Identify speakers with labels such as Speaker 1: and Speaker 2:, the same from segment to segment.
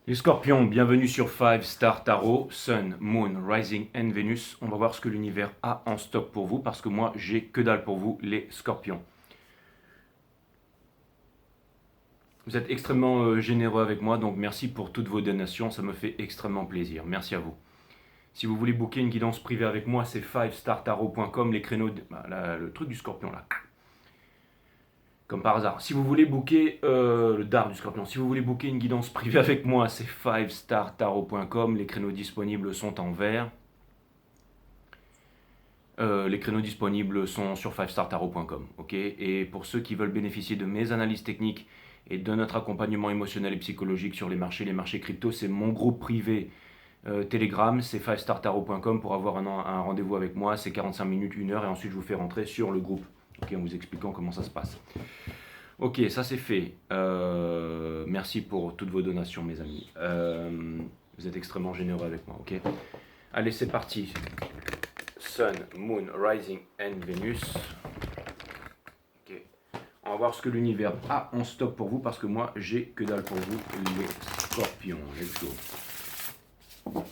Speaker 1: Les scorpions, bienvenue sur 5 Star Tarot, Sun, Moon, Rising and Venus. On va voir ce que l'univers a en stock pour vous parce que moi j'ai que dalle pour vous les scorpions. Vous êtes extrêmement généreux avec moi, donc merci pour toutes vos donations, ça me fait extrêmement plaisir. Merci à vous. Si vous voulez booker une guidance privée avec moi, c'est 5startarot.com, les créneaux, le truc du scorpion là. Comme par hasard. Si vous voulez booker le dard du scorpion, si vous voulez booker une guidance privée avec moi, c'est 5startarot.com. Les créneaux disponibles sont en vert. Les créneaux disponibles sont sur 5startarot.com. Et pour ceux qui veulent bénéficier de mes analyses techniques et de notre accompagnement émotionnel et psychologique sur les marchés crypto, c'est mon groupe privé Telegram, c'est 5startarot.com pour avoir un rendez-vous avec moi. C'est 45 minutes, 1 heure et ensuite je vous fais rentrer sur le groupe. En vous expliquant comment ça se passe. Ok, ça c'est fait. Merci pour toutes vos donations, mes amis. Vous êtes extrêmement généreux avec moi, ok? Allez, c'est parti. Sun, Moon, Rising and Venus. Ok. On va voir ce que l'univers a en stock pour vous parce que moi, j'ai que dalle pour vous, les scorpions. Let's go.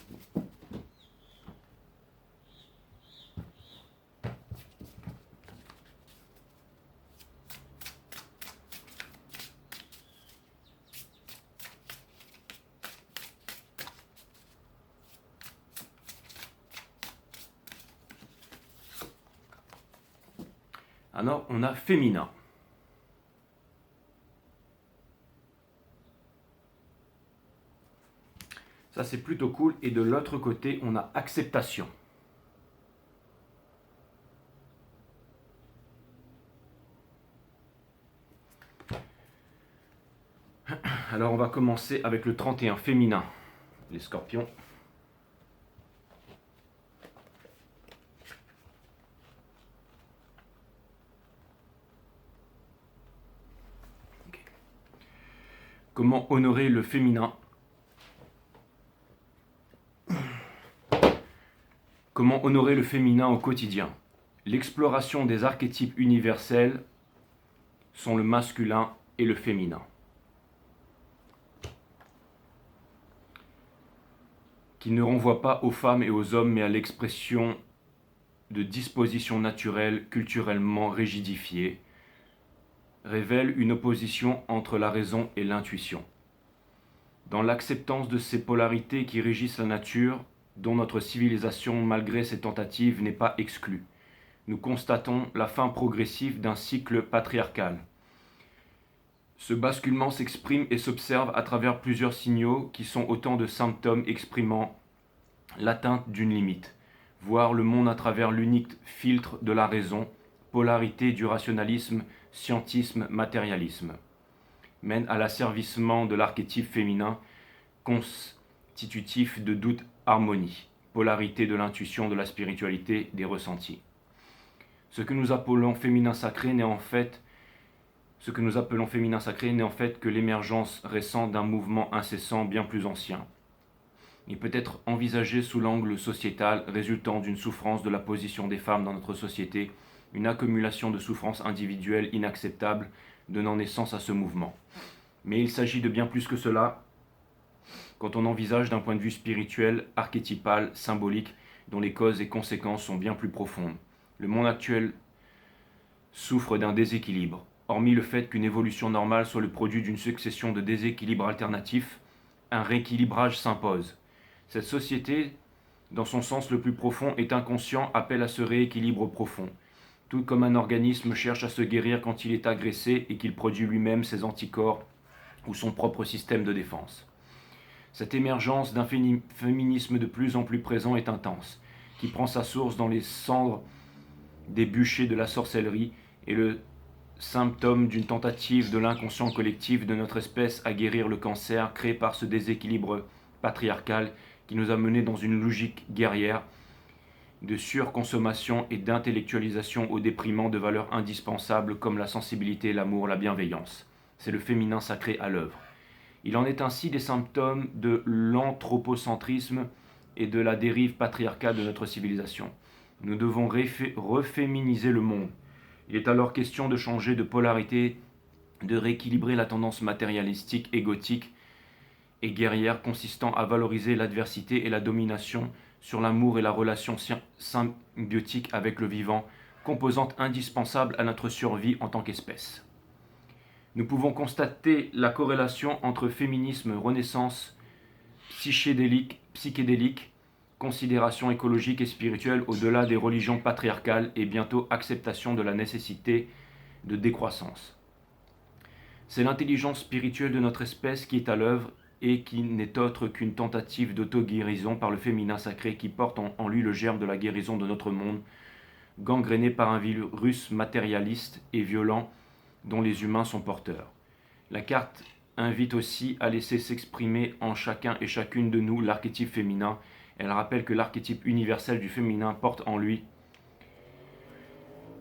Speaker 1: Alors, on a féminin. Ça, c'est plutôt cool. Et de l'autre côté, on a acceptation. Alors, on va commencer avec le 31 féminin. Les scorpions. Comment honorer le féminin? Comment honorer le féminin au quotidien? L'exploration des archétypes universels sont le masculin et le féminin. Qui ne renvoient pas aux femmes et aux hommes, mais à l'expression de dispositions naturelles culturellement rigidifiées, révèlent une opposition entre la raison et l'intuition. Dans l'acceptance de ces polarités qui régissent la nature, dont notre civilisation, malgré ses tentatives, n'est pas exclue, nous constatons la fin progressive d'un cycle patriarcal. Ce basculement s'exprime et s'observe à travers plusieurs signaux qui sont autant de symptômes exprimant l'atteinte d'une limite. Voir le monde à travers l'unique filtre de la raison, polarité du rationalisme, scientisme, matérialisme, mène à l'asservissement de l'archétype féminin constitutif de doute harmonie, polarité de l'intuition, de la spiritualité, des ressentis. Ce que nous appelons féminin sacré n'est en fait que l'émergence récente d'un mouvement incessant bien plus ancien. Il peut être envisagé sous l'angle sociétal résultant d'une souffrance de la position des femmes dans notre société, une accumulation de souffrances individuelles inacceptables donnant naissance à ce mouvement. Mais il s'agit de bien plus que cela quand on envisage d'un point de vue spirituel, archétypal, symbolique, dont les causes et conséquences sont bien plus profondes. Le monde actuel souffre d'un déséquilibre. Hormis le fait qu'une évolution normale soit le produit d'une succession de déséquilibres alternatifs, un rééquilibrage s'impose. Cette société, dans son sens le plus profond, est inconscient, appelle à ce rééquilibre profond. Tout comme un organisme cherche à se guérir quand il est agressé et qu'il produit lui-même ses anticorps ou son propre système de défense. Cette émergence d'un féminisme de plus en plus présent est intense, qui prend sa source dans les cendres des bûchers de la sorcellerie et le symptôme d'une tentative de l'inconscient collectif de notre espèce à guérir le cancer créé par ce déséquilibre patriarcal qui nous a menés dans une logique guerrière de surconsommation et d'intellectualisation au déprimant de valeurs indispensables comme la sensibilité, l'amour, la bienveillance. C'est le féminin sacré à l'œuvre. Il en est ainsi des symptômes de l'anthropocentrisme et de la dérive patriarcale de notre civilisation. Nous devons reféminiser le monde. Il est alors question de changer de polarité, de rééquilibrer la tendance matérialistique, égotique et guerrière consistant à valoriser l'adversité et la domination sur l'amour et la relation symbiotique avec le vivant, composante indispensable à notre survie en tant qu'espèce. Nous pouvons constater la corrélation entre féminisme, renaissance, psychédélique, considération écologique et spirituelle au-delà des religions patriarcales et bientôt acceptation de la nécessité de décroissance. C'est l'intelligence spirituelle de notre espèce qui est à l'œuvre et qui n'est autre qu'une tentative d'auto-guérison par le féminin sacré qui porte en lui le germe de la guérison de notre monde, gangréné par un virus matérialiste et violent dont les humains sont porteurs. La carte invite aussi à laisser s'exprimer en chacun et chacune de nous l'archétype féminin. Elle rappelle que l'archétype universel du féminin porte en lui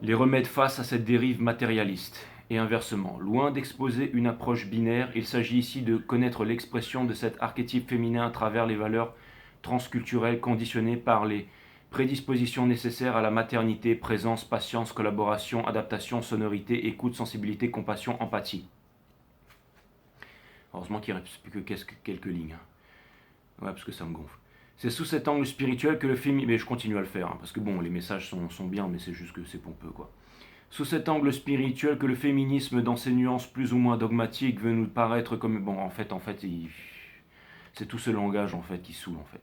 Speaker 1: les remèdes face à cette dérive matérialiste. Et inversement, loin d'exposer une approche binaire, il s'agit ici de connaître l'expression de cet archétype féminin à travers les valeurs transculturelles conditionnées par les prédispositions nécessaires à la maternité, présence, patience, collaboration, adaptation, sonorité, écoute, sensibilité, compassion, empathie. Heureusement qu'il ne reste plus que quelques lignes. Ouais, parce que ça me gonfle. C'est sous cet angle spirituel que le film... Mais je continue à le faire, parce que bon, les messages sont bien, mais c'est juste que c'est pompeux, quoi. Sous cet angle spirituel que le féminisme, dans ses nuances plus ou moins dogmatiques, veut nous paraître comme... Bon, en fait, c'est tout ce langage, en fait, qui saoule, en fait.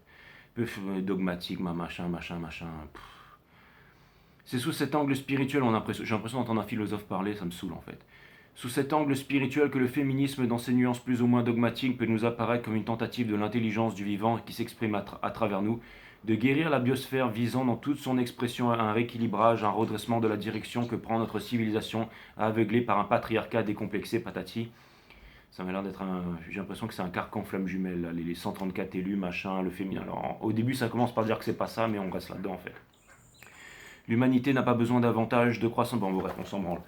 Speaker 1: Dogmatique, machin. C'est sous cet angle spirituel, j'ai l'impression d'entendre un philosophe parler, ça me saoule, en fait. Sous cet angle spirituel que le féminisme, dans ses nuances plus ou moins dogmatiques, peut nous apparaître comme une tentative de l'intelligence du vivant qui s'exprime à travers nous, de guérir la biosphère visant dans toute son expression un rééquilibrage, un redressement de la direction que prend notre civilisation, aveuglée par un patriarcat décomplexé, patati. Ça m'a l'air d'être j'ai l'impression que c'est un carcan flamme jumelle, là, les 134 élus, machin, le féminin. Alors, au début, ça commence par dire que c'est pas ça, mais on reste là-dedans, en fait. L'humanité n'a pas besoin davantage de croissance. Bon, bref, on s'en branle.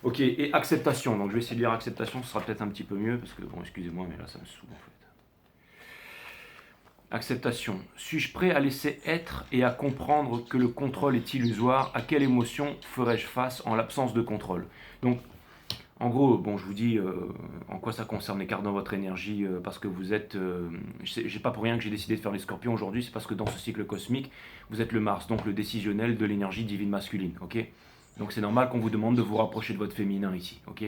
Speaker 1: Ok, et acceptation. Donc je vais essayer de lire acceptation, ce sera peut-être un petit peu mieux, parce que, bon, excusez-moi, mais là, ça me saoule, en fait. Acceptation. Suis-je prêt à laisser être et à comprendre que le contrôle est illusoire? À quelle émotion ferais-je face en l'absence de contrôle? Donc, en gros, bon, je vous dis en quoi ça concerne les cartes dans votre énergie, parce que vous êtes... j'ai pas pour rien que j'ai décidé de faire les scorpions aujourd'hui, c'est parce que dans ce cycle cosmique, vous êtes le Mars, donc le décisionnel de l'énergie divine masculine, ok? Donc c'est normal qu'on vous demande de vous rapprocher de votre féminin ici, ok?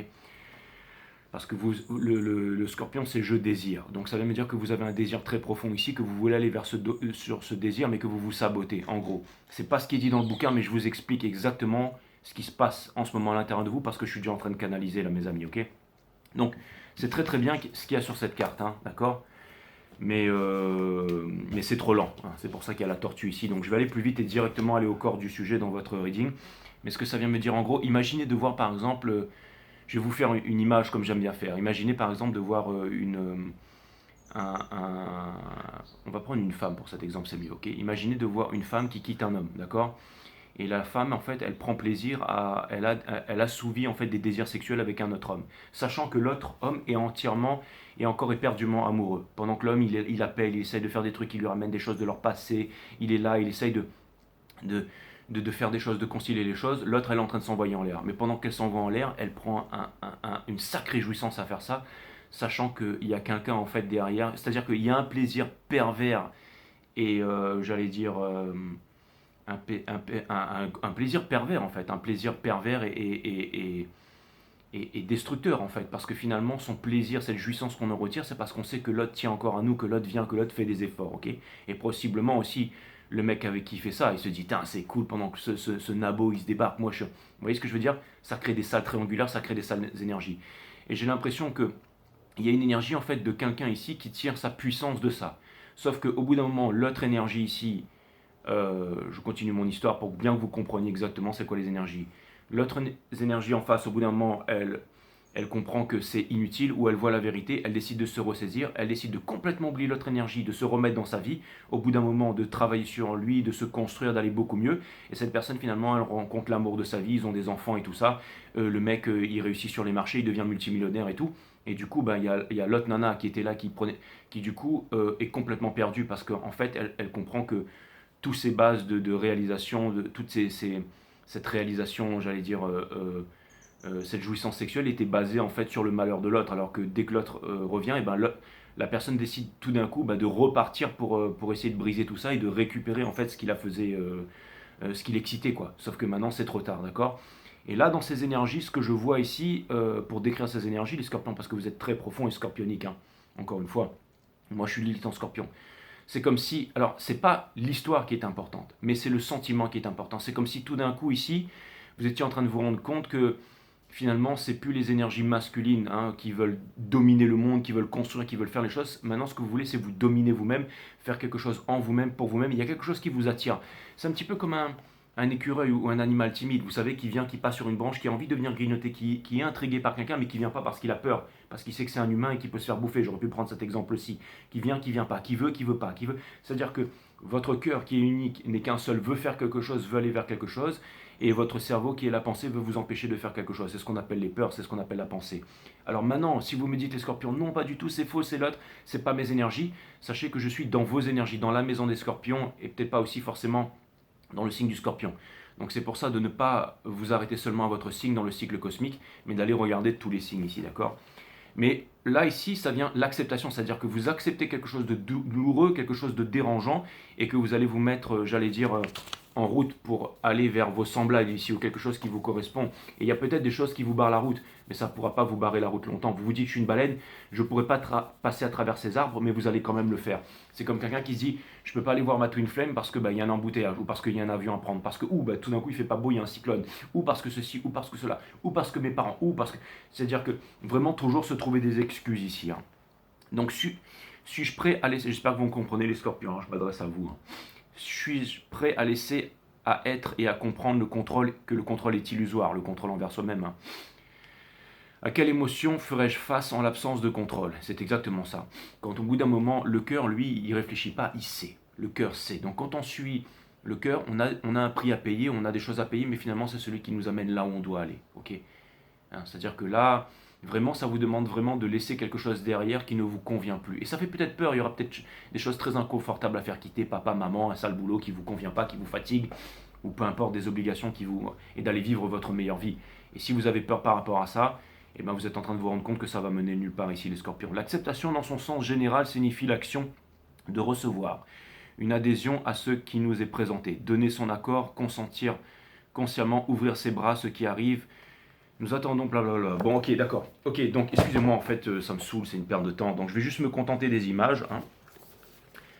Speaker 1: Parce que le scorpion, c'est je désire. Donc ça veut me dire que vous avez un désir très profond ici, que vous voulez aller vers sur ce désir, mais que vous vous sabotez, en gros. C'est pas ce qui est dit dans le bouquin, mais je vous explique exactement ce qui se passe en ce moment à l'intérieur de vous, parce que je suis déjà en train de canaliser là, mes amis, ok? Donc c'est très très bien ce qu'il y a sur cette carte, hein, d'accord? Mais c'est trop lent, hein. C'est pour ça qu'il y a la tortue ici. Donc je vais aller plus vite et directement aller au corps du sujet dans votre reading. Mais ce que ça vient me dire en gros, imaginez de voir par exemple... je vais vous faire une image comme j'aime bien faire. Imaginez par exemple de voir on va prendre une femme pour cet exemple, c'est mieux, ok? Imaginez de voir une femme qui quitte un homme, d'accord? Et la femme, en fait, elle prend plaisir elle assouvit en fait des désirs sexuels avec un autre homme, sachant que l'autre homme est entièrement et encore éperdument amoureux. Pendant que l'homme, il appelle, il essaye de faire des trucs qui lui ramènent des choses de leur passé, il est là, il essaye de faire des choses, de concilier les choses, l'autre elle est en train de s'envoyer en l'air. Mais pendant qu'elle s'envoie en l'air, elle prend une sacrée jouissance à faire ça, sachant qu'il y a quelqu'un en fait derrière, c'est-à-dire qu'il y a un plaisir pervers et j'allais dire un plaisir pervers en fait, un plaisir pervers et destructeur en fait, parce que finalement son plaisir, cette jouissance qu'on en retire, c'est parce qu'on sait que l'autre tient encore à nous, que l'autre vient, que l'autre fait des efforts, ok? Et possiblement aussi le mec avec qui il fait ça, il se dit, c'est cool pendant que ce nabo il se débarque, vous voyez ce que je veux dire? Ça crée des salles triangulaires, ça crée des salles énergies. Et j'ai l'impression que il y a une énergie en fait de quelqu'un ici qui tire sa puissance de ça. Sauf qu'au bout d'un moment, l'autre énergie ici, je continue mon histoire pour bien que vous compreniez exactement c'est quoi les énergies. L'autre énergie en face, au bout d'un moment, elle comprend que c'est inutile ou elle voit la vérité, elle décide de se ressaisir, elle décide de complètement oublier l'autre énergie, de se remettre dans sa vie, au bout d'un moment de travailler sur lui, de se construire, d'aller beaucoup mieux. Et cette personne finalement, elle rencontre l'amour de sa vie, ils ont des enfants et tout ça. Le mec, il réussit sur les marchés, il devient multimillionnaire et tout. Et du coup, il y a l'autre nana qui était là, qui du coup est complètement perdue parce qu'en fait, elle comprend que toutes ces bases de réalisation, cette réalisation, j'allais dire, cette jouissance sexuelle était basée en fait sur le malheur de l'autre, alors que dès que l'autre revient, et ben la personne décide tout d'un coup de repartir pour essayer de briser tout ça et de récupérer en fait ce qui la faisait, ce qui l'excitait quoi. Sauf que maintenant c'est trop tard, d'accord? Et là, dans ces énergies, ce que je vois ici, pour décrire ces énergies, les scorpions, parce que vous êtes très profond et scorpionique, hein, encore une fois, moi je suis Lilith en scorpion. C'est comme si, alors c'est pas l'histoire qui est importante, mais c'est le sentiment qui est important. C'est comme si tout d'un coup ici, vous étiez en train de vous rendre compte que finalement, c'est plus les énergies masculines hein, qui veulent dominer le monde, qui veulent construire, qui veulent faire les choses. Maintenant, ce que vous voulez, c'est vous dominer vous-même, faire quelque chose en vous-même, pour vous-même. Il y a quelque chose qui vous attire. C'est un petit peu comme un écureuil ou un animal timide, vous savez, qui vient, qui passe sur une branche, qui a envie de venir grignoter, qui est intrigué par quelqu'un, mais qui vient pas parce qu'il a peur, parce qu'il sait que c'est un humain et qu'il peut se faire bouffer. J'aurais pu prendre cet exemple-ci. Qui vient pas, qui veut pas, qui veut. C'est-à-dire que votre cœur, qui est unique, n'est qu'un seul, veut faire quelque chose, veut aller vers quelque chose, et votre cerveau, qui est la pensée, veut vous empêcher de faire quelque chose. C'est ce qu'on appelle les peurs, c'est ce qu'on appelle la pensée. Alors maintenant, si vous me dites les scorpions, non, pas du tout, c'est faux, c'est l'autre, c'est pas mes énergies, sachez que je suis dans vos énergies, dans la maison des scorpions, et peut-être pas aussi forcément dans le signe du scorpion. Donc c'est pour ça de ne pas vous arrêter seulement à votre signe dans le cycle cosmique, mais d'aller regarder tous les signes ici, d'accord? Mais là, ici, ça vient l'acceptation, c'est-à-dire que vous acceptez quelque chose de douloureux, quelque chose de dérangeant, et que vous allez vous mettre, j'allais dire, en route pour aller vers vos semblables ici, ou quelque chose qui vous correspond. Et il y a peut-être des choses qui vous barrent la route, mais ça ne pourra pas vous barrer la route longtemps. Vous vous dites, je suis une baleine, je ne pourrai pas passer à travers ces arbres, mais vous allez quand même le faire. C'est comme quelqu'un qui se dit, je ne peux pas aller voir ma Twin Flame parce que y a un embouteillage, ou parce qu'il y a un avion à prendre, parce que tout d'un coup il fait pas beau, il y a un cyclone, ou parce que ceci, ou parce que cela, ou parce que mes parents, ou parce que... C'est-à-dire que vraiment toujours se trouver des excuses ici. Hein. Donc suis-je prêt à laisser, j'espère que vous me comprenez les scorpions, hein, je m'adresse à vous. Hein. Suis-je prêt à laisser à être et à comprendre le contrôle, que le contrôle est illusoire, le contrôle envers soi-même. Hein. À quelle émotion ferais-je face en l'absence de contrôle? C'est exactement ça. Quand au bout d'un moment, le cœur, lui, il réfléchit pas, il sait. Le cœur sait. Donc quand on suit le cœur, on a un prix à payer, on a des choses à payer, mais finalement c'est celui qui nous amène là où on doit aller. Ok? Hein, c'est-à-dire que là, vraiment, ça vous demande vraiment de laisser quelque chose derrière qui ne vous convient plus. Et ça fait peut-être peur, il y aura peut-être des choses très inconfortables à faire quitter, papa, maman, un sale boulot qui ne vous convient pas, qui vous fatigue, ou peu importe, des obligations qui vous... et d'aller vivre votre meilleure vie. Et si vous avez peur par rapport à ça, eh ben vous êtes en train de vous rendre compte que ça va mener nulle part ici, les scorpions. L'acceptation dans son sens général signifie l'action de recevoir, une adhésion à ce qui nous est présenté, donner son accord, consentir consciemment, ouvrir ses bras à ce qui arrive. Nous attendons, blablabla. Bon, ok, d'accord. Ok, donc, excusez-moi, en fait, ça me saoule, c'est une perte de temps. Donc, je vais juste me contenter des images. Hein.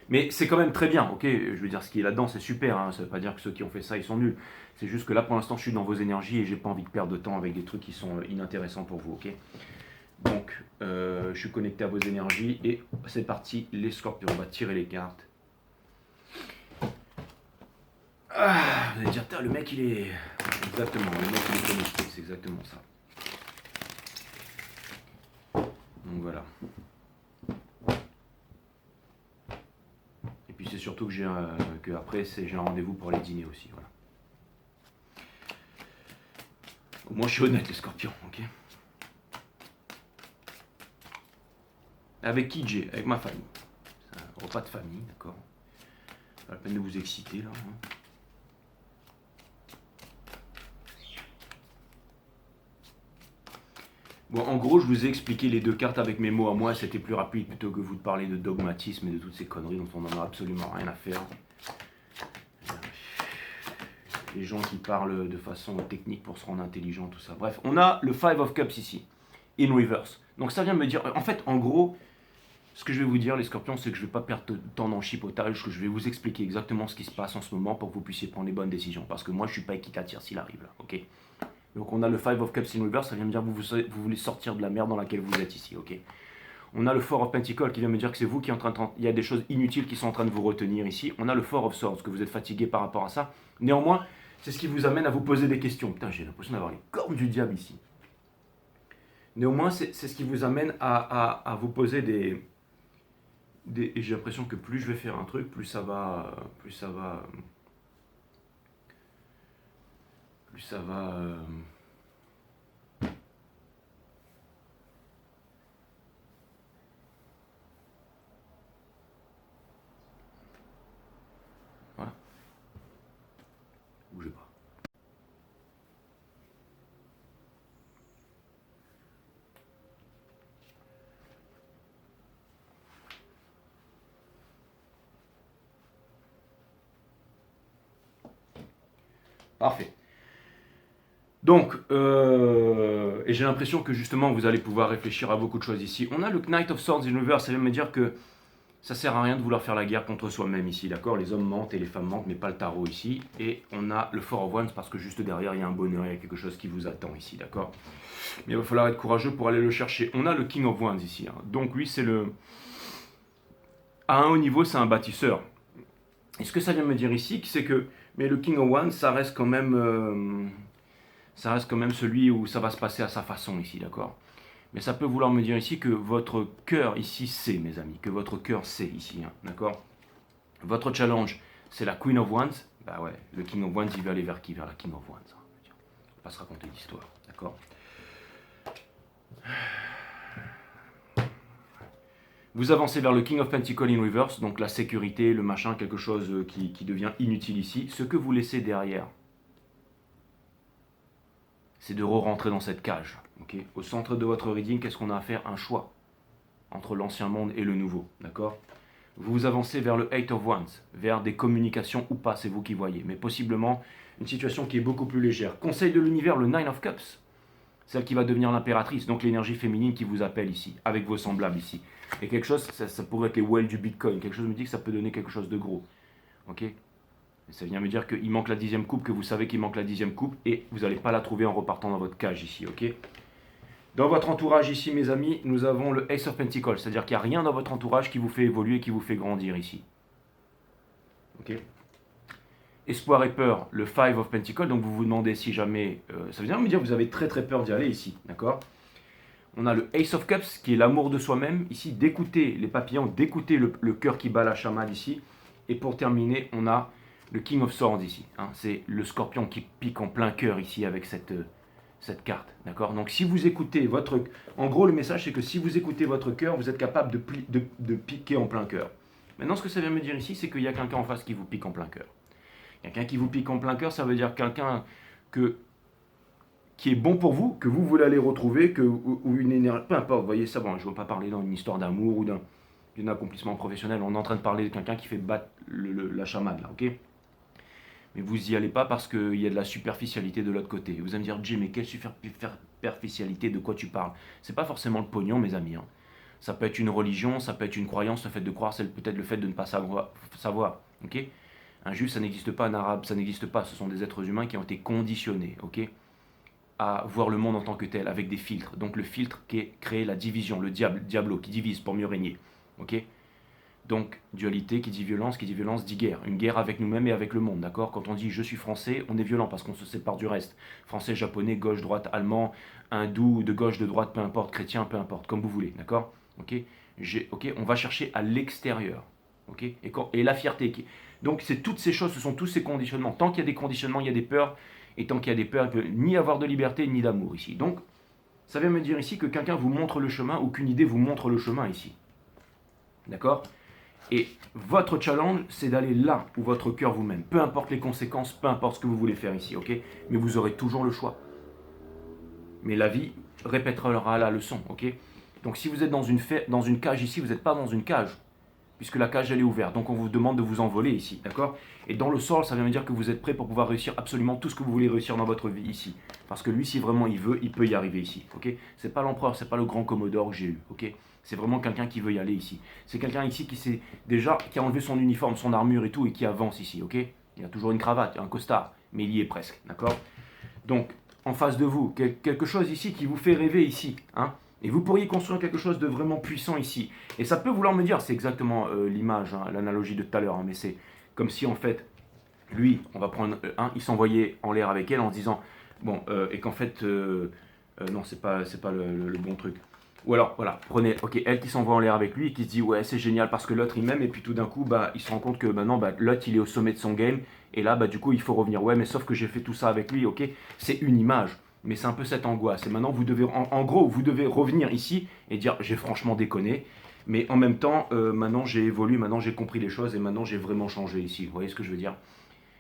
Speaker 1: Mais c'est quand même très bien, ok? Je veux dire, ce qui est là-dedans, c'est super. Hein. Ça ne veut pas dire que ceux qui ont fait ça, ils sont nuls. C'est juste que là, pour l'instant, je suis dans vos énergies et j'ai pas envie de perdre de temps avec des trucs qui sont inintéressants pour vous, ok? Donc, je suis connecté à vos énergies et c'est parti, les scorpions. On va tirer les cartes. Ah, vous allez dire, le mec, il est... Exactement, le mec, il est connecté, c'est exactement ça. Donc voilà. Et puis c'est surtout que après j'ai un rendez-vous pour aller dîner aussi. Voilà. Au moins je suis honnête les scorpions, ok. Avec qui j'ai? Avec ma famille. C'est un repas de famille, d'accord. Pas la peine de vous exciter là. Hein. Bon, en gros, je vous ai expliqué les deux cartes avec mes mots à moi, c'était plus rapide plutôt que vous de parler de dogmatisme et de toutes ces conneries dont on n'en a absolument rien à faire. Les gens qui parlent de façon technique pour se rendre intelligent, tout ça. Bref, on a le Five of Cups ici, in reverse. Donc ça vient me dire, en fait, en gros, ce que je vais vous dire, les scorpions, c'est que je ne vais pas perdre de temps dans le chipotage, que je vais vous expliquer exactement ce qui se passe en ce moment pour que vous puissiez prendre les bonnes décisions. Parce que moi, je ne suis pas équitatif s'il arrive là, ok? Donc on a le Five of Cups in reverse, ça vient me dire que vous voulez sortir de la merde dans laquelle vous êtes ici, ok? On a le Four of Pentacles qui vient me dire que c'est vous qui êtes en train de... Il y a des choses inutiles qui sont en train de vous retenir ici. On a le Four of Swords, que vous êtes fatigué par rapport à ça. Néanmoins, c'est ce qui vous amène à vous poser des questions. Putain, j'ai l'impression d'avoir les cornes du diable ici. Néanmoins, c'est ce qui vous amène à vous poser des... Et j'ai l'impression que plus je vais faire un truc, plus ça va... Voilà. Bougez pas. Parfait. Donc, et j'ai l'impression que justement vous allez pouvoir réfléchir à beaucoup de choses ici. On a le Knight of Swords in Reverse, ça vient me dire que ça sert à rien de vouloir faire la guerre contre soi-même ici, d'accord? Les hommes mentent et les femmes mentent, mais pas le tarot ici. Et on a le Four of Wands parce que juste derrière il y a un bonheur, il y a quelque chose qui vous attend ici, d'accord? Mais il va falloir être courageux pour aller le chercher. On a le King of Wands ici, hein. Donc lui c'est le... À un haut niveau c'est un bâtisseur. Et ce que ça vient me dire ici, c'est que... Mais le King of Wands, ça reste quand même celui où ça va se passer à sa façon ici, d'accord? Mais ça peut vouloir me dire ici que votre cœur ici sait, mes amis, que votre cœur sait ici, hein, d'accord? Votre challenge, c'est la Queen of Wands. Bah ouais, le King of Wands, il va aller vers qui? Vers la King of Wands. Hein. On va pas se raconter d'histoire, d'accord? Vous avancez vers le King of Pentacles in Reverse, donc la sécurité, le machin, quelque chose qui devient inutile ici. Ce que vous laissez derrière, c'est de re-rentrer dans cette cage. Okay, au centre de votre reading, qu'est-ce qu'on a à faire? Un choix entre l'ancien monde et le nouveau. D'accord? Vous avancez vers le Eight of Wands, vers des communications ou pas, c'est vous qui voyez. Mais possiblement une situation qui est beaucoup plus légère. Conseil de l'univers, le Nine of Cups. Celle qui va devenir l'impératrice, donc l'énergie féminine qui vous appelle ici, avec vos semblables ici. Et quelque chose, ça pourrait être les whales du Bitcoin. Quelque chose me dit que ça peut donner quelque chose de gros. Ok? Et ça vient me dire qu'il manque la 10e coupe, que vous savez qu'il manque la 10e coupe, et vous n'allez pas la trouver en repartant dans votre cage ici, ok? Dans votre entourage ici, mes amis, nous avons le Ace of Pentacles, c'est-à-dire qu'il n'y a rien dans votre entourage qui vous fait évoluer, qui vous fait grandir ici. Ok? Espoir et peur, le Five of Pentacles, donc vous vous demandez si jamais... ça veut dire me dire que vous avez très très peur d'y aller ici, d'accord? On a le Ace of Cups, qui est l'amour de soi-même, ici, d'écouter les papillons, d'écouter le cœur qui bat la chamade ici. Et pour terminer, on a le King of Swords ici, hein, c'est le scorpion qui pique en plein cœur ici avec cette carte, d'accord? Donc si vous écoutez votre... En gros, le message, c'est que si vous écoutez votre cœur, vous êtes capable de piquer en plein cœur. Maintenant, ce que ça vient me dire ici, c'est qu'il y a quelqu'un en face qui vous pique en plein cœur. Quelqu'un qui vous pique en plein cœur, ça veut dire quelqu'un qui est bon pour vous, que vous voulez aller retrouver, ou une énergie... Peu importe, vous voyez, ça, bon, je ne veux pas parler dans une histoire d'amour ou d'un accomplissement professionnel. On est en train de parler de quelqu'un qui fait battre la chamade, là, ok? Mais vous n'y allez pas parce qu'il y a de la superficialité de l'autre côté. Vous allez me dire, Jim, mais quelle superficialité, de quoi tu parles? C'est pas forcément le pognon, mes amis. Hein. Ça peut être une religion, ça peut être une croyance, le fait de croire, c'est peut-être le fait de ne pas savoir. Ok? Un juif, ça n'existe pas, un arabe, ça n'existe pas. Ce sont des êtres humains qui ont été conditionnés, ok, à voir le monde en tant que tel, avec des filtres. Donc le filtre qui est créé la division, le diablo, qui divise pour mieux régner. Ok? Donc, dualité qui dit violence dit guerre. Une guerre avec nous-mêmes et avec le monde, d'accord? Quand on dit je suis français, on est violent parce qu'on se sépare du reste. Français, japonais, gauche, droite, allemand, hindou, de gauche, de droite, peu importe, chrétien, peu importe, comme vous voulez, d'accord? Ok? On va chercher à l'extérieur, ok? Et la fierté. Donc, c'est toutes ces choses, ce sont tous ces conditionnements. Tant qu'il y a des conditionnements, il y a des peurs. Et tant qu'il y a des peurs, il ne peut ni avoir de liberté, ni d'amour ici. Donc, ça vient me dire ici que quelqu'un vous montre le chemin ou qu'une idée vous montre le chemin ici. D'accord? Et votre challenge, c'est d'aller là où votre cœur vous mène. Peu importe les conséquences, peu importe ce que vous voulez faire ici, ok? Mais vous aurez toujours le choix. Mais la vie répétera la leçon, ok? Donc si vous êtes dans une cage ici, vous n'êtes pas dans une cage, puisque la cage, elle est ouverte. Donc on vous demande de vous envoler ici, d'accord? Et dans le sol, ça veut dire que vous êtes prêt pour pouvoir réussir absolument tout ce que vous voulez réussir dans votre vie ici. Parce que lui, si vraiment il veut, il peut y arriver ici, ok? C'est pas l'empereur, c'est pas le grand commodore que j'ai eu, ok? C'est vraiment quelqu'un qui veut y aller ici. C'est quelqu'un ici qui a enlevé son uniforme, son armure et tout, et qui avance ici, ok? Il a toujours une cravate, un costard, mais il y est presque, d'accord? Donc, en face de vous, quelque chose ici qui vous fait rêver ici, hein? Et vous pourriez construire quelque chose de vraiment puissant ici. Et ça peut vouloir me dire, c'est exactement l'image, hein, l'analogie de tout à l'heure, hein, mais c'est comme si en fait, lui, on va prendre il s'envoyait en l'air avec elle en se disant, bon, et qu'en fait, non, c'est pas le bon truc. Ou alors, voilà, prenez, ok, elle qui s'envoie en l'air avec lui et qui se dit, ouais, c'est génial parce que l'autre il m'aime, et puis tout d'un coup, bah, il se rend compte que maintenant, bah, l'autre il est au sommet de son game, et là, bah, du coup, il faut revenir. Ouais, mais sauf que j'ai fait tout ça avec lui, ok, c'est une image, mais c'est un peu cette angoisse. Et maintenant, vous devez, en gros, vous devez revenir ici et dire, j'ai franchement déconné, mais en même temps, maintenant j'ai évolué, maintenant j'ai compris les choses, et maintenant j'ai vraiment changé ici. Vous voyez ce que je veux dire?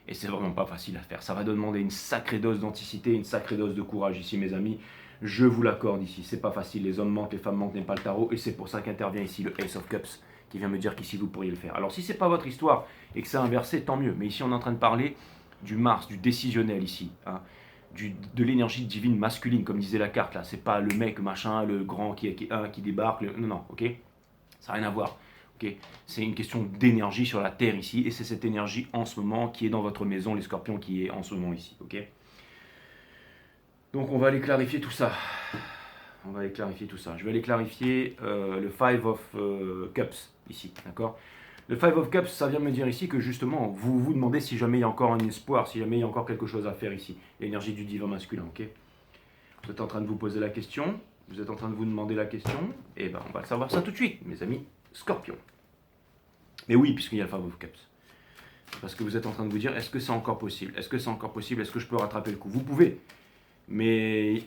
Speaker 1: Et c'est vraiment pas facile à faire. Ça va demander une sacrée dose d'anticité, une sacrée dose de courage ici, mes amis. Je vous l'accorde ici. C'est pas facile. Les hommes mentent, les femmes mentent, n'aiment pas le tarot. Et c'est pour ça qu'intervient ici le Ace of Cups, qui vient me dire qu'ici vous pourriez le faire. Alors si c'est pas votre histoire et que c'est inversé, tant mieux. Mais ici on est en train de parler du Mars, du décisionnel ici, hein, de l'énergie divine masculine, comme disait la carte là. C'est pas le mec machin, le grand qui débarque. Non, non, ok. Ça n'a rien à voir. ok. C'est une question d'énergie sur la Terre ici, et c'est cette énergie en ce moment qui est dans votre maison, les scorpions, qui est en ce moment ici. ok. Donc on va aller clarifier tout ça. On va aller clarifier tout ça. Je vais aller clarifier le Five of Cups ici, d'accord. Le Five of Cups, ça vient me dire ici que justement, vous vous demandez si jamais il y a encore un espoir, si jamais il y a encore quelque chose à faire ici. L'énergie du divin masculin, ok. Vous êtes en train de vous poser la question, vous êtes en train de vous demander la question, et ben on va savoir ça tout de suite, mes amis scorpions. Mais oui, puisqu'il y a le Five of Cups. Parce que vous êtes en train de vous dire, est-ce que c'est encore possible? Est-ce que c'est encore possible? Est-ce que je peux rattraper le coup? Vous pouvez, mais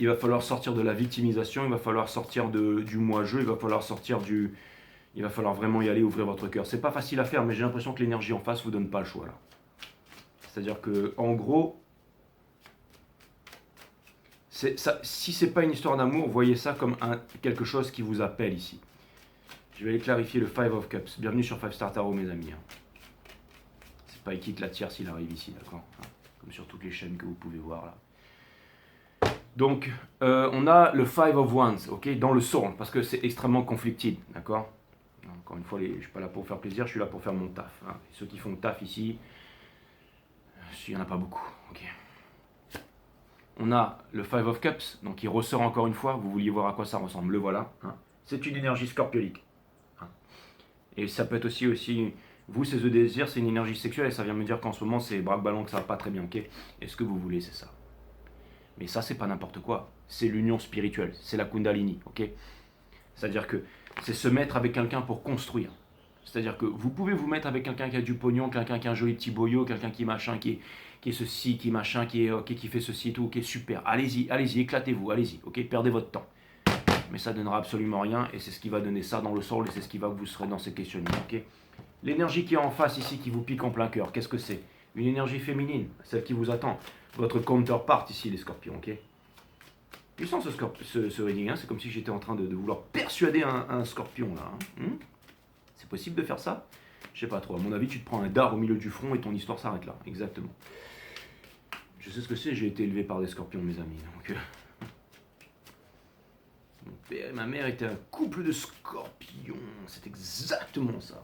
Speaker 1: il va falloir sortir de la victimisation, il va falloir sortir du moi-je, il va falloir sortir du... Il va falloir vraiment y aller, ouvrir votre cœur. C'est pas facile à faire, mais j'ai l'impression que l'énergie en face vous donne pas le choix là. C'est-à-dire que, en gros, si c'est pas une histoire d'amour, voyez ça comme quelque chose qui vous appelle ici. Je vais aller clarifier le Five of Cups. Bienvenue sur Five Star Tarot, mes amis. C'est pas qui la tire s'il arrive ici, d'accord. Comme sur toutes les chaînes que vous pouvez voir là. Donc, on a le Five of Wands, ok, dans le Soul, parce que c'est extrêmement conflicted, d'accord. Encore une fois, je ne suis pas là pour faire plaisir, je suis là pour faire mon taf. Hein. Ceux qui font le taf ici, il n'y en a pas beaucoup. Okay. On a le Five of Cups, donc il ressort encore une fois. Vous vouliez voir à quoi ça ressemble, le voilà. Hein. C'est une énergie scorpiolique. Hein. Et ça peut être aussi, vous, c'est The Désir, c'est une énergie sexuelle, et ça vient me dire qu'en ce moment, c'est braque-ballon, que ça va pas très bien. Okay. Et ce que vous voulez, c'est ça. Mais ça, c'est pas n'importe quoi. C'est l'union spirituelle, c'est la Kundalini. Okay. C'est-à-dire que c'est se mettre avec quelqu'un pour construire. C'est-à-dire que vous pouvez vous mettre avec quelqu'un qui a du pognon, quelqu'un qui a un joli petit boyau, quelqu'un qui machin, qui est ceci, qui machin, qui fait ceci et tout, qui est super. Allez-y, allez-y, éclatez-vous, allez-y, ok, perdez votre temps. Mais ça ne donnera absolument rien, et c'est ce qui va donner ça dans le sol, et c'est ce qui va que vous serez dans ces questionnements, ok. L'énergie qui est en face ici, qui vous pique en plein cœur, qu'est-ce que c'est? Une énergie féminine, celle qui vous attend. Votre counterpart ici, les scorpions, ok. Puissant ce reading, hein, c'est comme si j'étais en train de vouloir persuader un scorpion là. Hein. C'est possible de faire ça? Je sais pas trop. À mon avis, tu te prends un dard au milieu du front et ton histoire s'arrête là. Exactement. Je sais ce que c'est, j'ai été élevé par des scorpions, mes amis. Donc, mon père et ma mère étaient un couple de scorpions. C'est exactement ça.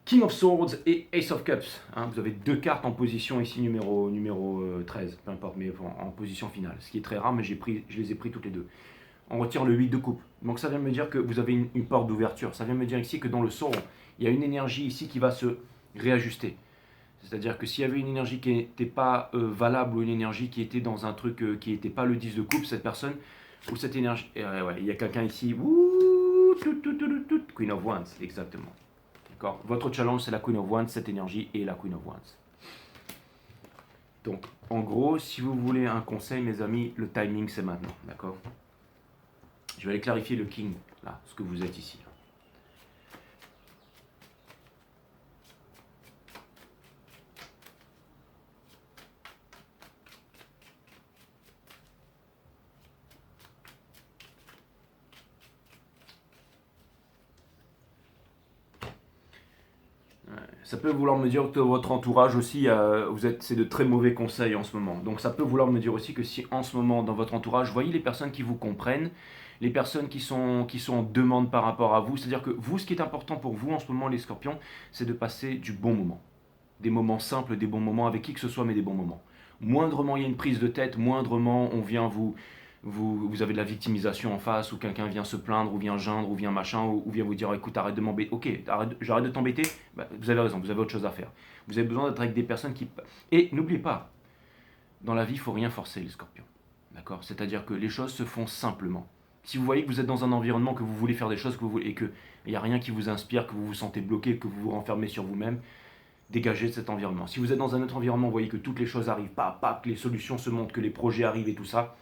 Speaker 1: King of Swords et Ace of Cups. Hein, vous avez deux cartes en position ici, numéro 13, peu importe, mais en position finale. Ce qui est très rare, mais je les ai pris toutes les deux. On retire le 8 de coupe. Donc ça vient me dire que vous avez une porte d'ouverture. Ça vient me dire ici que dans le sort, il y a une énergie ici qui va se réajuster. C'est-à-dire que s'il y avait une énergie qui n'était pas valable ou une énergie qui était dans un truc qui n'était pas le 10 de coupe, cette personne, ou cette énergie... ouais, il y a quelqu'un ici... Queen of Wands, exactement. Votre challenge, c'est la Queen of Wands, cette énergie et la Queen of Wands. Donc, en gros, si vous voulez un conseil, mes amis, le timing, c'est maintenant. D'accord? Je vais aller clarifier le King, là, ce que vous êtes ici. Ça peut vouloir me dire que votre entourage aussi, c'est de très mauvais conseils en ce moment. Donc ça peut vouloir me dire aussi que si en ce moment, dans votre entourage, vous voyez les personnes qui vous comprennent, les personnes qui sont en demande par rapport à vous, c'est-à-dire que vous, ce qui est important pour vous en ce moment, les scorpions, c'est de passer du bon moment. Des moments simples, des bons moments, avec qui que ce soit, mais des bons moments. Moindrement il y a une prise de tête, moindrement on vient vous avez de la victimisation en face, ou quelqu'un vient se plaindre, ou vient geindre, ou vient machin, ou vient vous dire écoute, arrête de m'embêter. Ok, j'arrête de t'embêter, bah, vous avez raison, vous avez autre chose à faire. Vous avez besoin d'être avec des personnes qui... Et n'oubliez pas, dans la vie, il ne faut rien forcer, les scorpions. D'accord? C'est-à-dire que les choses se font simplement. Si vous voyez que vous êtes dans un environnement, que vous voulez faire des choses, et qu'il n'y a rien qui vous inspire, que vous vous sentez bloqué, que vous vous renfermez sur vous-même, dégagez de cet environnement. Si vous êtes dans un autre environnement, vous voyez que toutes les choses arrivent, que les solutions se montrent, que les projets arrivent et tout ça,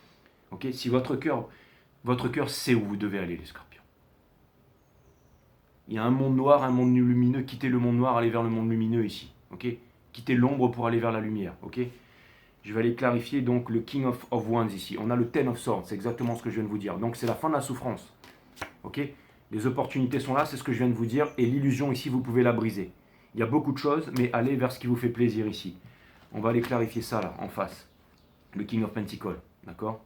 Speaker 1: ok, si votre cœur sait où vous devez aller, les scorpions. Il y a un monde noir, un monde lumineux. Quittez le monde noir, allez vers le monde lumineux ici. Ok, quittez l'ombre pour aller vers la lumière. Ok, je vais aller clarifier donc le King of Wands ici. On a le Ten of Swords, c'est exactement ce que je viens de vous dire. Donc c'est la fin de la souffrance. Ok, les opportunités sont là, c'est ce que je viens de vous dire. Et l'illusion ici, vous pouvez la briser. Il y a beaucoup de choses, mais allez vers ce qui vous fait plaisir ici. On va aller clarifier ça là, en face. Le King of Pentacles, d'accord?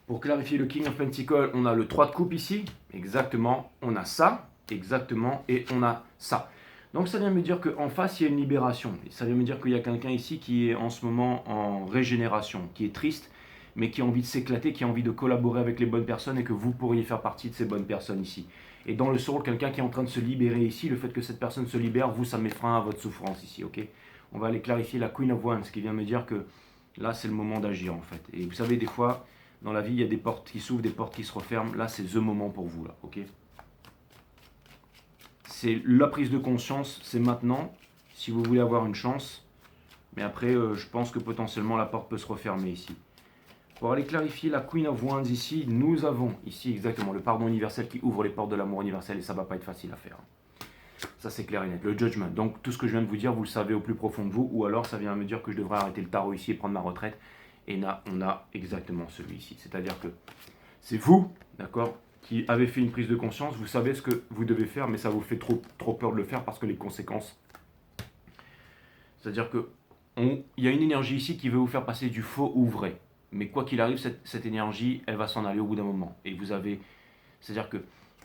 Speaker 1: Pour clarifier le King of Pentacles, on a le 3 de coupe ici, exactement. On a ça, exactement, et on a ça. Donc ça vient me dire qu'en face, il y a une libération. Et ça vient me dire qu'il y a quelqu'un ici qui est en ce moment en régénération, qui est triste, mais qui a envie de s'éclater, qui a envie de collaborer avec les bonnes personnes et que vous pourriez faire partie de ces bonnes personnes ici. Et dans le soul, quelqu'un qui est en train de se libérer ici, le fait que cette personne se libère, vous, ça met frein à votre souffrance ici, ok? On va aller clarifier la Queen of Wands, qui vient me dire que là, c'est le moment d'agir en fait. Et vous savez, des fois, dans la vie, il y a des portes qui s'ouvrent, des portes qui se referment. Là, c'est the moment pour vous, là, ok? C'est la prise de conscience, c'est maintenant, si vous voulez avoir une chance. Mais après, je pense que potentiellement, la porte peut se refermer ici. Pour aller clarifier la Queen of Wands ici, nous avons ici exactement le pardon universel qui ouvre les portes de l'amour universel et ça ne va pas être facile à faire. Ça, c'est clair et net. Le judgment. Donc, tout ce que je viens de vous dire, vous le savez au plus profond de vous, ou alors ça vient me dire que je devrais arrêter le tarot ici et prendre ma retraite. Et là, on a exactement celui-ci. C'est-à-dire que c'est vous, d'accord, qui avez fait une prise de conscience. Vous savez ce que vous devez faire, mais ça vous fait trop peur de le faire parce que les conséquences. C'est-à-dire que il y a une énergie ici qui veut vous faire passer du faux au vrai. Mais quoi qu'il arrive, cette énergie, elle va s'en aller au bout d'un moment. Et vous avez... C'est-à-dire que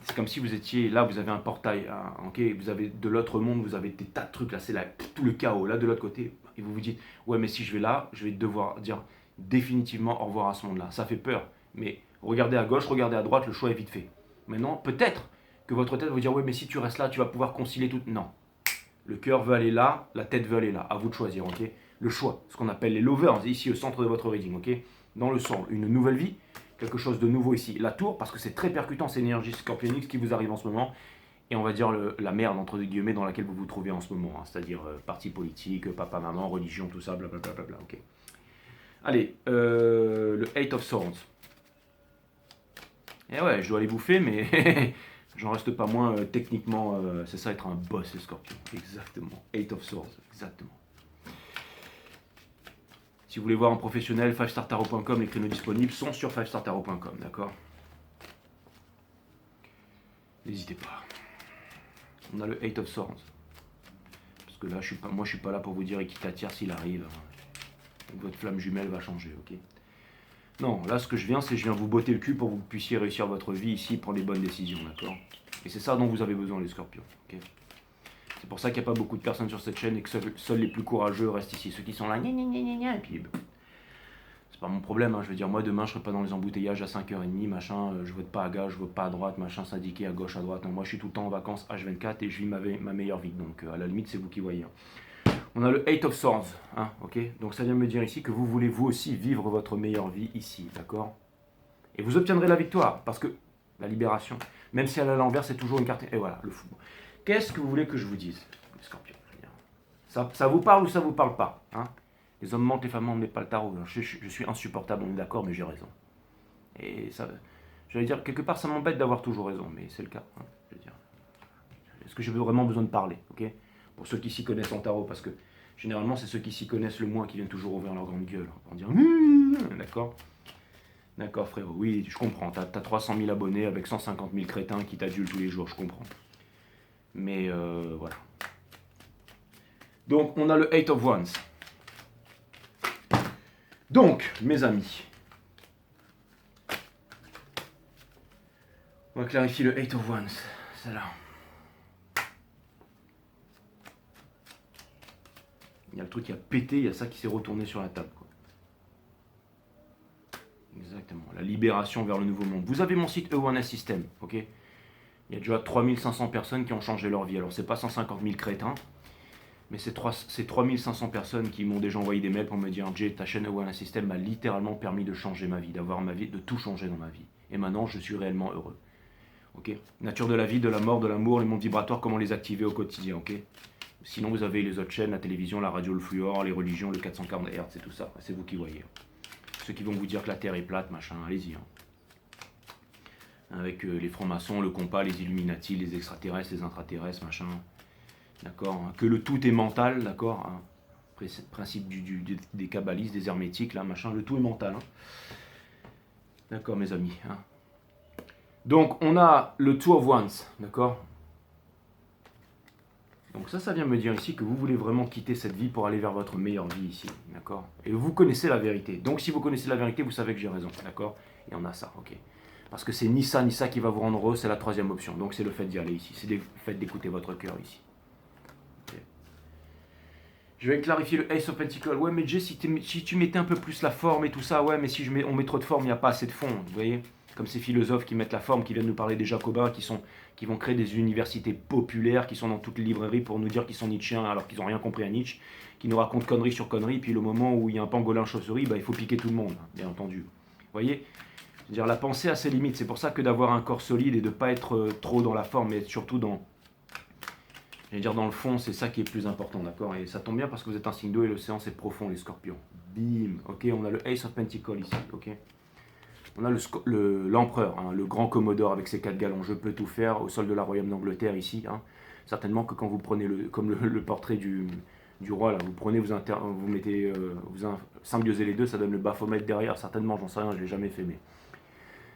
Speaker 1: c'est comme si vous étiez... Là, vous avez un portail, ok, vous avez de l'autre monde, vous avez des tas de trucs, là, c'est là, tout le chaos. Là, de l'autre côté, et vous vous dites, ouais, mais si je vais là, je vais devoir dire définitivement au revoir à ce monde-là. Ça fait peur. Mais regardez à gauche, regardez à droite, le choix est vite fait. Maintenant, peut-être que votre tête va vous dire, ouais, mais si tu restes là, tu vas pouvoir concilier tout... Non. Le cœur veut aller là, la tête veut aller là. À vous de choisir, ok? Le choix, ce qu'on appelle les lovers, ici au centre de votre reading, ok? Dans le sang, une nouvelle vie, quelque chose de nouveau ici. La tour, parce que c'est très percutant, c'est l'énergie scorpionique qui vous arrive en ce moment. Et on va dire la merde, entre guillemets, dans laquelle vous vous trouvez en ce moment. Hein, c'est-à-dire parti politique, papa, maman, religion, tout ça, blablabla, ok? Allez, le Eight of Swords. Et ouais, je dois les bouffer, mais j'en reste pas moins techniquement. C'est ça, être un boss, le scorpion. Exactement. Eight of Swords, exactement. Si vous voulez voir en professionnel, 5startarot.com, les créneaux disponibles sont sur 5startarot.com, d'accord? N'hésitez pas. On a le Eight of Swords. Parce que là, moi, je suis pas là pour vous dire équitatière s'il arrive. Votre flamme jumelle va changer, ok? Non, là, ce que je viens, c'est je viens vous botter le cul pour que vous puissiez réussir votre vie ici, prendre les bonnes décisions, d'accord? Et c'est ça dont vous avez besoin, les scorpions, ok? C'est pour ça qu'il n'y a pas beaucoup de personnes sur cette chaîne et que seuls les plus courageux restent ici. Ceux qui sont là, gna gna gna gna, et puis c'est pas mon problème, hein. Je veux dire, moi demain je serai pas dans les embouteillages à 5h30, machin, je vote pas à gauche, je vote pas à droite, machin, syndiqué à gauche, à droite. Non, moi je suis tout le temps en vacances H24 et je vis ma meilleure vie. Donc à la limite, c'est vous qui voyez. On a le Eight of Swords, hein, ok? Donc ça vient me dire ici que vous voulez vous aussi vivre votre meilleure vie ici, d'accord? Et vous obtiendrez la victoire, parce que la libération, même si elle est à l'envers, c'est toujours une carte. Et voilà, le fou. Qu'est-ce que vous voulez que je vous dise, les scorpions? Ça vous parle ou ça vous parle pas, hein? Les hommes mentent, les femmes mentent, mais pas le tarot. Je suis insupportable, on est d'accord, mais j'ai raison. Et ça, j'allais dire, quelque part, ça m'embête d'avoir toujours raison, mais c'est le cas. Hein, je veux dire. Est-ce que j'ai vraiment besoin de parler, ok? Pour ceux qui s'y connaissent en tarot, parce que généralement, c'est ceux qui s'y connaissent le moins qui viennent toujours ouvrir leur grande gueule, en dire, d'accord? D'accord, frérot, oui, je comprends. T'as 300 000 abonnés avec 150 000 crétins qui t'adulent tous les jours, je comprends. Mais voilà. Donc, on a le Eight of Wands. Donc, mes amis, on va clarifier le Eight of Wands. C'est là. Il y a le truc qui a pété, il y a ça qui s'est retourné sur la table, quoi. Exactement. La libération vers le nouveau monde. Vous avez mon site E1S System, ok? Il y a déjà 3500 personnes qui ont changé leur vie. Alors, c'est pas 150 000 crétins. Mais c'est 3500 personnes qui m'ont déjà envoyé des mails pour me dire « Jay, ta chaîne E1 System m'a littéralement permis de changer ma vie, d'avoir ma vie, de tout changer dans ma vie. Et maintenant, je suis réellement heureux. » Ok? Nature de la vie, de la mort, de l'amour, les mondes vibratoires, comment les activer au quotidien, ok? Sinon, vous avez les autres chaînes, la télévision, la radio, le fluor, les religions, le 440 Hz, c'est tout ça. C'est vous qui voyez. Ceux qui vont vous dire que la Terre est plate, machin, allez-y. Hein. avec les francs-maçons, le compas, les Illuminati, les extraterrestres, les intraterrestres, machin. D'accord, hein. Que le tout est mental, d'accord, hein. Principe des kabbalistes, des hermétiques, là, machin, le tout est mental. Hein. D'accord, mes amis. Hein. Donc, on a le Two of Wands, d'accord. Donc ça vient me dire ici que vous voulez vraiment quitter cette vie pour aller vers votre meilleure vie ici, d'accord. Et vous connaissez la vérité. Donc, si vous connaissez la vérité, vous savez que j'ai raison, d'accord. Et on a ça, ok. Parce que c'est ni ça qui va vous rendre heureux, c'est la troisième option. Donc, c'est le fait d'y aller ici. C'est le fait d'écouter votre cœur ici. Je vais clarifier le Ace of Pentacles. Ouais, mais Jay, si tu mettais un peu plus la forme et tout ça, ouais, mais si on met trop de forme, il n'y a pas assez de fond. Vous voyez, comme ces philosophes qui mettent la forme, qui viennent nous parler des Jacobins, qui vont créer des universités populaires, qui sont dans toutes les librairies pour nous dire qu'ils sont Nietzschéens alors qu'ils n'ont rien compris à Nietzsche, qui nous racontent conneries sur conneries, puis le moment où il y a un pangolin chauve-souris, bah, il faut piquer tout le monde, bien entendu. Vous voyez, c'est-à-dire la pensée a ses limites. C'est pour ça que d'avoir un corps solide et de ne pas être trop dans la forme, mais être surtout dans le fond, c'est ça qui est plus important, d'accord. Et ça tombe bien parce que vous êtes un signe d'eau et l'océan c'est profond, les scorpions. Bim, ok, on a le Ace of Pentacles ici, ok. On a l'empereur, hein, le grand Commodore avec ses 4 galons, je peux tout faire, au sol de la Royaume d'Angleterre ici. Hein. Certainement que quand vous prenez le portrait du roi, là, vous prenez, vous mettez, vous symbiosez les deux, ça donne le Baphomet derrière, certainement, j'en sais rien, je ne l'ai jamais fait, mais...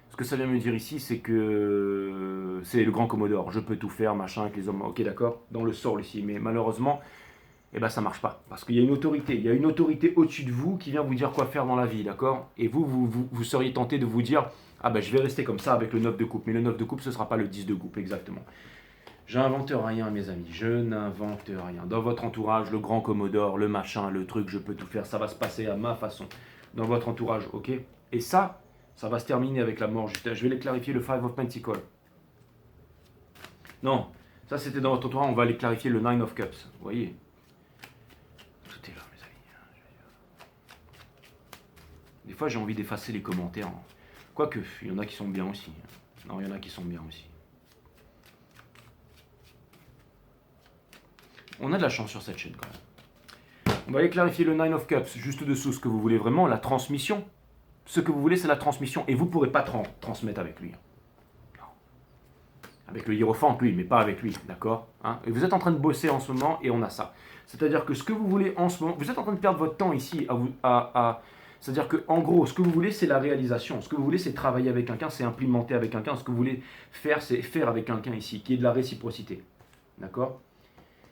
Speaker 1: Ce que ça vient me dire ici, c'est que c'est le grand Commodore, je peux tout faire, machin, avec les hommes, ok d'accord, dans le sort ici, mais malheureusement, eh ben, ça ne marche pas, parce qu'il y a une autorité au-dessus de vous qui vient vous dire quoi faire dans la vie, d'accord. Et vous seriez tenté de vous dire, ah ben je vais rester comme ça avec le 9 de coupe, mais le 9 de coupe, ce ne sera pas le 10 de coupe, exactement. J'invente rien, mes amis, je n'invente rien. Dans votre entourage, le grand Commodore, le machin, le truc, je peux tout faire, ça va se passer à ma façon, dans votre entourage, ok. Et ça va se terminer avec la mort. Je vais les clarifier, le Five of Pentacles. Non, ça c'était dans votre entourage, on va les clarifier le Nine of Cups. Vous voyez, tout est là, mes amis. Des fois, j'ai envie d'effacer les commentaires. Quoique, il y en a qui sont bien aussi. Non, il y en a qui sont bien aussi. On a de la chance sur cette chaîne quand même. On va aller clarifier le Nine of Cups, juste dessous, ce que vous voulez vraiment, la transmission. Ce que vous voulez, c'est la transmission. Et vous ne pourrez pas transmettre avec lui. Non. Avec le hiérophante, lui, mais pas avec lui. D'accord, hein. Et vous êtes en train de bosser en ce moment et on a ça. C'est-à-dire que ce que vous voulez en ce moment, vous êtes en train de perdre votre temps ici. C'est-à-dire qu'en gros, ce que vous voulez, c'est la réalisation. Ce que vous voulez, c'est travailler avec quelqu'un, c'est implémenter avec quelqu'un. Ce que vous voulez faire, c'est faire avec quelqu'un ici, qui est de la réciprocité. D'accord.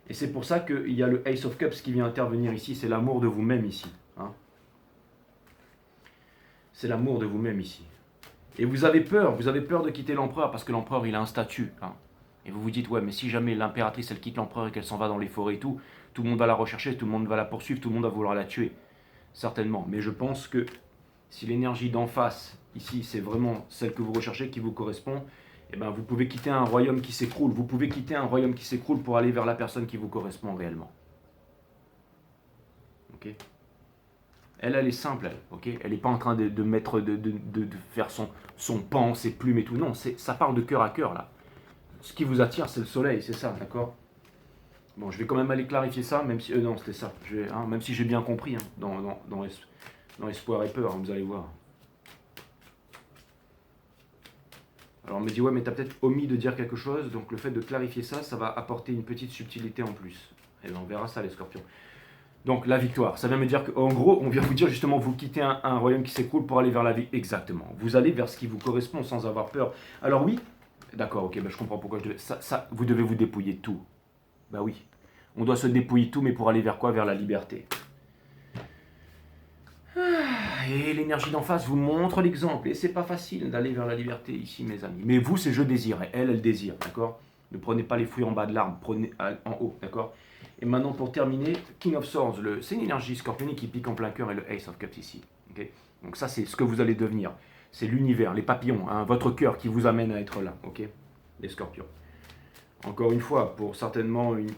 Speaker 1: Et c'est pour ça qu'il y a le Ace of Cups qui vient intervenir ici. C'est l'amour de vous-même ici. Hein. C'est l'amour de vous-même ici. Et vous avez peur de quitter l'empereur parce que l'empereur il a un statut. Hein. Et vous vous dites, ouais, mais si jamais l'impératrice elle quitte l'empereur et qu'elle s'en va dans les forêts et tout le monde va la rechercher, tout le monde va la poursuivre, tout le monde va vouloir la tuer. Certainement. Mais je pense que si l'énergie d'en face, ici, c'est vraiment celle que vous recherchez, qui vous correspond, eh ben, vous pouvez quitter un royaume qui s'écroule. Vous pouvez quitter un royaume qui s'écroule pour aller vers la personne qui vous correspond réellement. Ok. Elle est simple, elle, ok. Elle n'est pas en train de faire son pan, ses plumes et tout. Non, ça part de cœur à cœur, là. Ce qui vous attire, c'est le soleil, c'est ça, d'accord. Bon, je vais quand même aller clarifier ça, même si... non, c'était ça. Même si j'ai bien compris, hein, dans Espoir et Peur, hein, vous allez voir. Alors on me dit, ouais, mais tu as peut-être omis de dire quelque chose, donc le fait de clarifier ça, ça va apporter une petite subtilité en plus. Et bien, on verra ça, les scorpions. Donc la victoire, ça vient me dire qu'en gros, on vient vous dire justement, vous quittez un royaume qui s'écroule pour aller vers la vie. Exactement. Vous allez vers ce qui vous correspond sans avoir peur. Alors oui, d'accord, ok, je comprends pourquoi je devais... vous devez vous dépouiller de tout. Bah oui. On doit se dépouiller de tout, mais pour aller vers quoi? Vers la liberté. Et l'énergie d'en face vous montre l'exemple. Et c'est pas facile d'aller vers la liberté ici, mes amis. Mais vous, c'est je désire. Et elle désire, d'accord? Ne prenez pas les fruits en bas de l'arbre, prenez en haut, d'accord? Et maintenant, pour terminer, King of Swords, c'est une énergie scorpionique qui pique en plein cœur et le Ace of Cups ici. Okay, donc ça, c'est ce que vous allez devenir. C'est l'univers, les papillons, hein, votre cœur qui vous amène à être là. Ok, les scorpions. Encore une fois, pour certainement une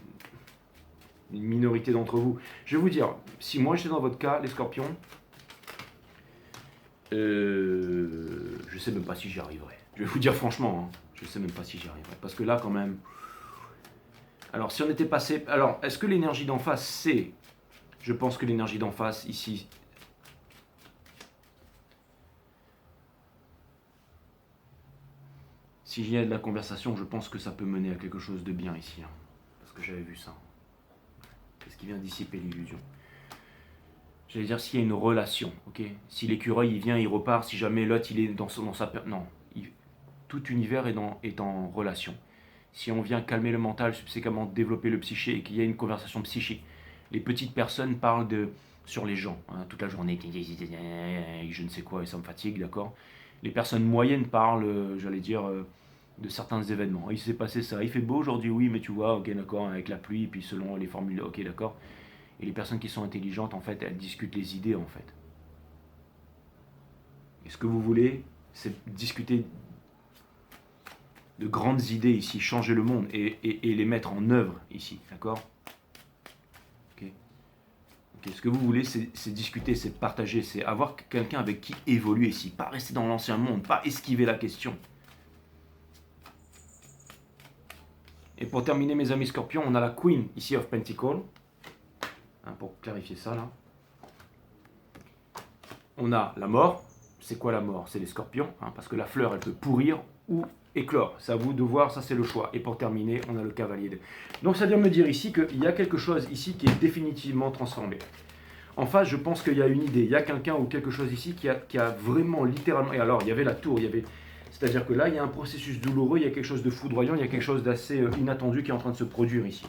Speaker 1: minorité d'entre vous, je vais vous dire, si moi j'étais dans votre cas, les scorpions, je sais même pas si j'y arriverai. Je vais vous dire franchement, hein, je sais même pas si j'y arriverai. Parce que là, quand même... Alors, si on était passé... Alors, est-ce que l'énergie d'en face, c'est... Je pense que l'énergie d'en face, ici... S'il y a de la conversation, je pense que ça peut mener à quelque chose de bien ici. Hein, parce que j'avais vu ça. Qu'est-ce qui vient dissiper l'illusion? J'allais dire s'il y a une relation, ok. Si l'écureuil il vient, il repart, si jamais l'autre il est dans sa... Non, tout univers est en relation. Si on vient calmer le mental, subséquemment développer le psyché et qu'il y a une conversation psychique, les petites personnes parlent sur les gens, hein, toute la journée, je ne sais quoi et ça me fatigue, d'accord. Les personnes moyennes parlent, j'allais dire, de certains événements. Il s'est passé ça, il fait beau aujourd'hui, oui, mais tu vois, ok, d'accord, avec la pluie, puis selon les formules, ok, d'accord. Et les personnes qui sont intelligentes, en fait, elles discutent les idées, en fait. Et ce que vous voulez, c'est discuter de grandes idées ici, changer le monde et les mettre en œuvre ici, d'accord. Ok. Ce que vous voulez, c'est discuter, c'est partager, c'est avoir quelqu'un avec qui évoluer ici, pas rester dans l'ancien monde, pas esquiver la question. Et pour terminer, mes amis scorpions, on a la Queen ici of Pentacles. Hein, pour clarifier ça, là. On a la mort. C'est quoi la mort? C'est les scorpions, hein, parce que la fleur, elle peut pourrir ou éclore. C'est à vous de voir, ça c'est le choix. Et pour terminer, on a le cavalier de... Donc ça vient me dire ici qu'il y a quelque chose ici qui est définitivement transformé. En face, je pense qu'il y a une idée. Il y a quelqu'un ou quelque chose ici qui a vraiment, littéralement... Et alors, il y avait la tour, il y avait... C'est-à-dire que là, il y a un processus douloureux, il y a quelque chose de foudroyant, il y a quelque chose d'assez inattendu qui est en train de se produire ici.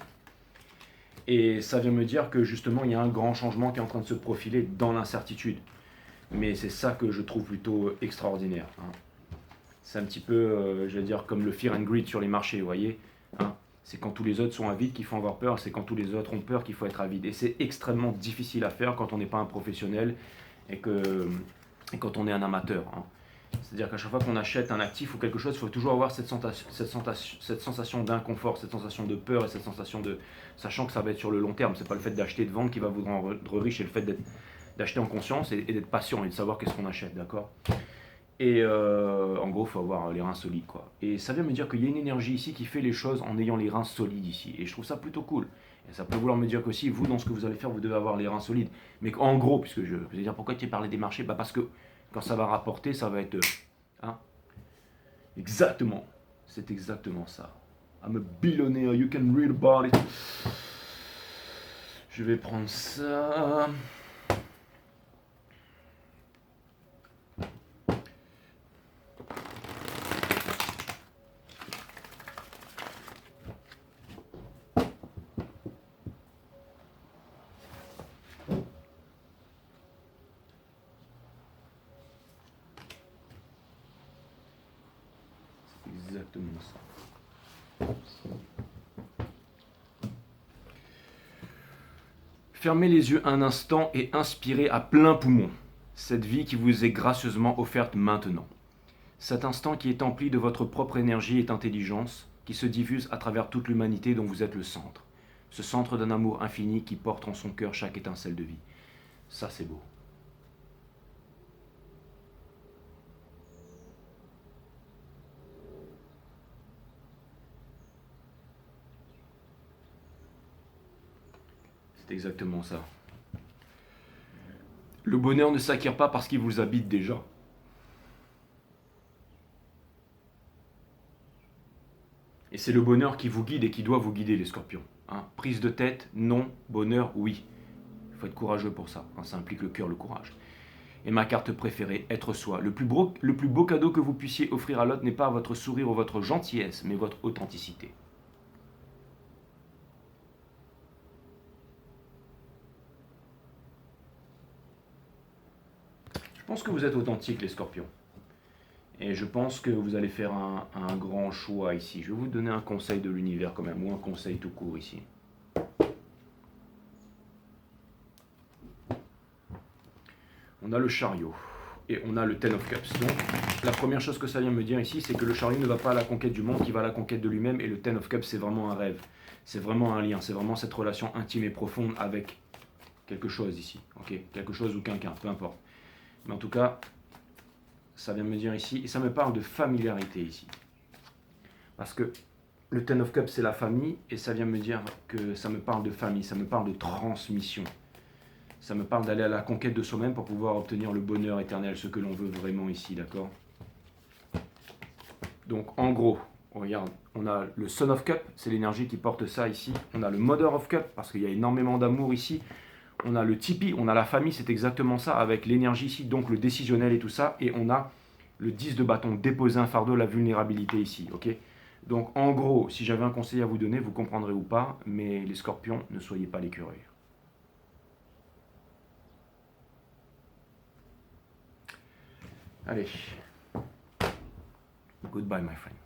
Speaker 1: Et ça vient me dire que justement, il y a un grand changement qui est en train de se profiler dans l'incertitude. Mais c'est ça que je trouve plutôt extraordinaire. Hein. C'est un petit peu, je vais dire, comme le fear and greed sur les marchés, vous voyez. Hein. C'est quand tous les autres sont avides qu'il faut avoir peur, c'est quand tous les autres ont peur qu'il faut être avide. Et c'est extrêmement difficile à faire quand on n'est pas un professionnel et quand on est un amateur. Hein. C'est-à-dire qu'à chaque fois qu'on achète un actif ou quelque chose, il faut toujours avoir cette sensation d'inconfort, cette sensation de peur et cette sensation de... Sachant que ça va être sur le long terme, c'est pas le fait d'acheter et de vendre qui va vous rendre riche, c'est le fait d'acheter en conscience et d'être patient et de savoir qu'est-ce qu'on achète, d'accord. Et en gros, il faut avoir les reins solides, quoi. Et ça vient me dire qu'il y a une énergie ici qui fait les choses en ayant les reins solides ici. Et je trouve ça plutôt cool. Et ça peut vouloir me dire qu'aussi, vous, dans ce que vous allez faire, vous devez avoir les reins solides. Mais en gros, puisque je vais dire pourquoi tu parlé des marchés, bah parce que quand ça va rapporter, ça va être... hein, exactement. C'est exactement ça. I'm a billionaire, you can read about it. Je vais prendre ça... Exactement ça. Fermez les yeux un instant et inspirez à plein poumon cette vie qui vous est gracieusement offerte maintenant. Cet instant qui est empli de votre propre énergie et intelligence, qui se diffuse à travers toute l'humanité dont vous êtes le centre. Ce centre d'un amour infini qui porte en son cœur chaque étincelle de vie. Ça, c'est beau. C'est exactement ça. Le bonheur ne s'acquiert pas parce qu'il vous habite déjà. Et c'est le bonheur qui vous guide et qui doit vous guider, les scorpions. Hein, prise de tête, non. Bonheur, oui. Il faut être courageux pour ça. Hein, ça implique le cœur, le courage. Et ma carte préférée, être soi. Le plus beau cadeau que vous puissiez offrir à l'autre n'est pas votre sourire ou votre gentillesse, mais votre authenticité. Je pense que vous êtes authentiques, les scorpions. Et je pense que vous allez faire un grand choix ici. Je vais vous donner un conseil de l'univers quand même, ou un conseil tout court ici. On a le chariot et on a le Ten of Cups. Donc, la première chose que ça vient me dire ici, c'est que le chariot ne va pas à la conquête du monde, qu'il va à la conquête de lui-même. Et le Ten of Cups, c'est vraiment un rêve. C'est vraiment un lien. C'est vraiment cette relation intime et profonde avec quelque chose ici. Ok, quelque chose ou quelqu'un, peu importe. Mais en tout cas, ça vient me dire ici, et ça me parle de familiarité ici. Parce que le Ten of Cups, c'est la famille, et ça vient me dire que ça me parle de famille, ça me parle de transmission. Ça me parle d'aller à la conquête de soi-même pour pouvoir obtenir le bonheur éternel, ce que l'on veut vraiment ici, d'accord? Donc en gros, regarde, on a le Son of Cup, c'est l'énergie qui porte ça ici. On a le Mother of Cup, parce qu'il y a énormément d'amour ici. On a le Tipi, on a la famille, c'est exactement ça, avec l'énergie ici, donc le décisionnel et tout ça. Et on a le 10 de bâton, déposer un fardeau, la vulnérabilité ici, ok. Donc en gros, si j'avais un conseil à vous donner, vous comprendrez ou pas, mais les scorpions, ne soyez pas l'écureuil. Allez. Goodbye, my friend.